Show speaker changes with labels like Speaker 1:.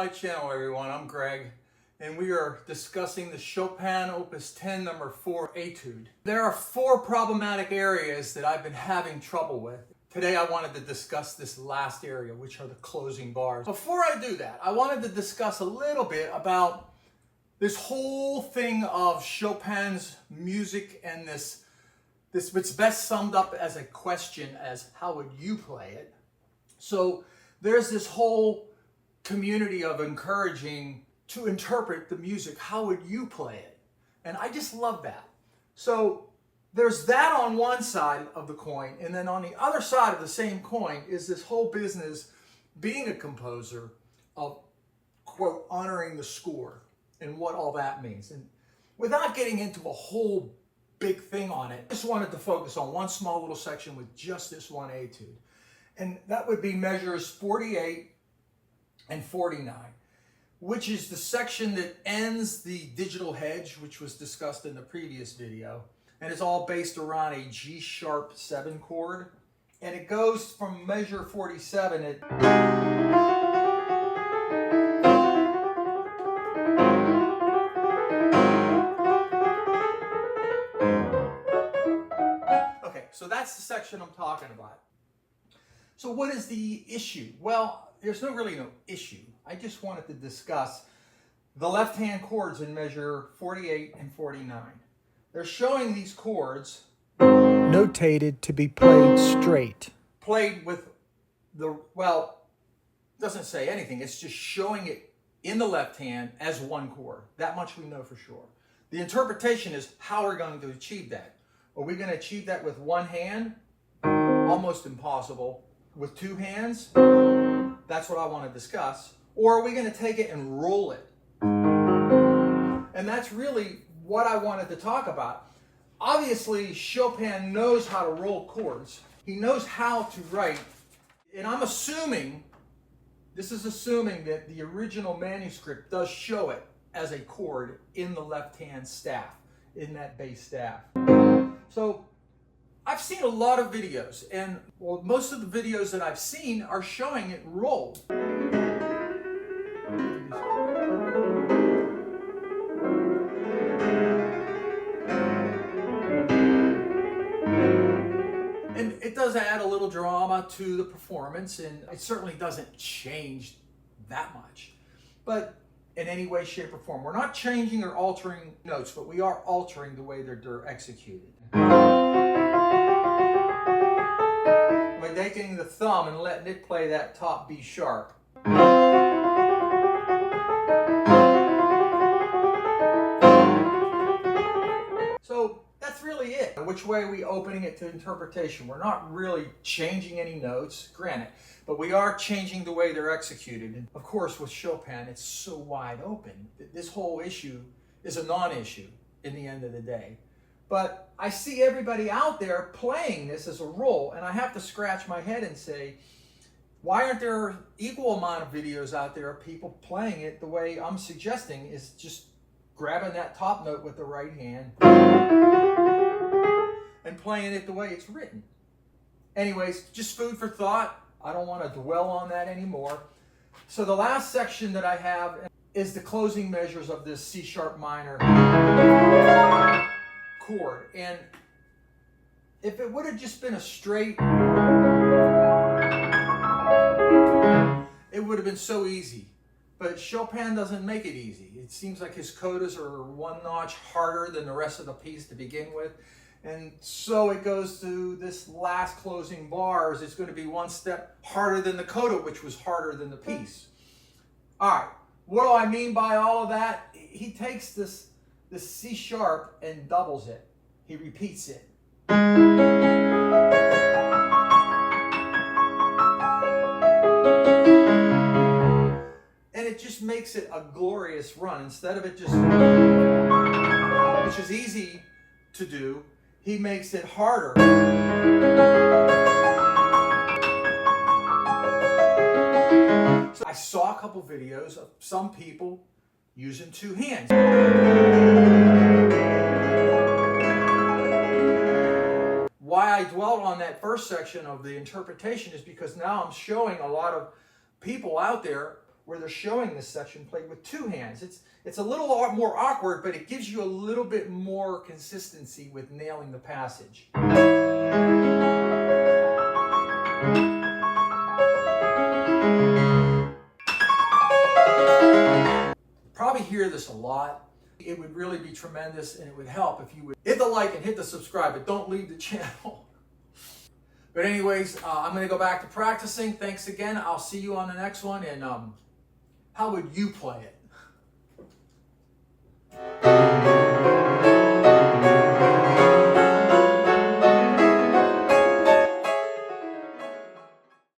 Speaker 1: my channel, everyone. I'm Greg, and we are discussing the Chopin Opus 10 number 4 Etude. There are 4 problematic areas that I've been having trouble with. Today I wanted to discuss this last area, which are the closing bars. Before I do that, I wanted to discuss a little bit about this whole thing of Chopin's music and this it's best summed up as a question as how would you play it? So there's this whole community of encouraging to interpret the music. How would you play it? And I just love that. So there's that on one side of the coin, and then on the other side of the same coin is this whole business, being a composer, of, quote, honoring the score and what all that means. And without getting into a whole big thing on it, I just wanted to focus on one small little section with just this one etude. And that would be measures 48 and 49, which is the section that ends the digital hedge, which was discussed in the previous video. And it's all based around a G sharp 7 chord. And it goes from measure 47 at... Okay, so that's the section I'm talking about. So what is the issue? Well, there's really no issue. I just wanted to discuss the left-hand chords in measure 48 and 49. They're showing these chords
Speaker 2: notated to be played straight.
Speaker 1: Played with the, well, doesn't say anything. It's just showing it in the left hand as one chord. That much we know for sure. The interpretation is how we're going to achieve that. Are we going to achieve that with one hand? Almost impossible. With 2 hands? That's what I want to discuss. Or are we going to take it and roll it? And that's really what I wanted to talk about. Obviously, Chopin knows how to roll chords. He knows how to write. And I'm assuming, this is assuming that the original manuscript does show it as a chord in the left-hand staff, in that bass staff. So I've seen a lot of videos, and well, most of the videos that I've seen are showing it rolled. And it does add a little drama to the performance, and it certainly doesn't change that much. But in any way, shape, or form, we're not changing or altering notes, but we are altering the way they're executed. By taking the thumb and letting it play that top B sharp. So that's really it. Which way are we opening it to interpretation? We're not really changing any notes, granted, but we are changing the way they're executed. And of course, with Chopin, it's so wide open that this whole issue is a non-issue in the end of the day. But I see everybody out there playing this as a roll, and I have to scratch my head and say, why aren't there equal amount of videos out there of people playing it the way I'm suggesting, is just grabbing that top note with the right hand and playing it the way it's written. Anyways, just food for thought. I don't want to dwell on that anymore. So the last section that I have is the closing measures of this C sharp minor chord. And if it would have just been a straight, it would have been so easy. But Chopin doesn't make it easy. It seems like his codas are one notch harder than the rest of the piece to begin with. And so it goes to this last closing bars. It's going to be one step harder than the coda, which was harder than the piece. All right, what do I mean by all of that? He takes this C sharp and doubles it. He repeats it. And it just makes it a glorious run. Instead of it just, which is easy to do, he makes it harder. So I saw a couple videos of some people using 2 hands. Why I dwelt on that first section of the interpretation is because now I'm showing a lot of people out there where they're showing this section played with two hands. It's a little more awkward, but it gives you a little bit more consistency with nailing the passage. Probably hear this a lot. It would really be tremendous, and it would help if you would hit the like and hit the subscribe, but don't leave the channel. But anyways, I'm going to go back to practicing. Thanks again. I'll see you on the next one. And how would you play it?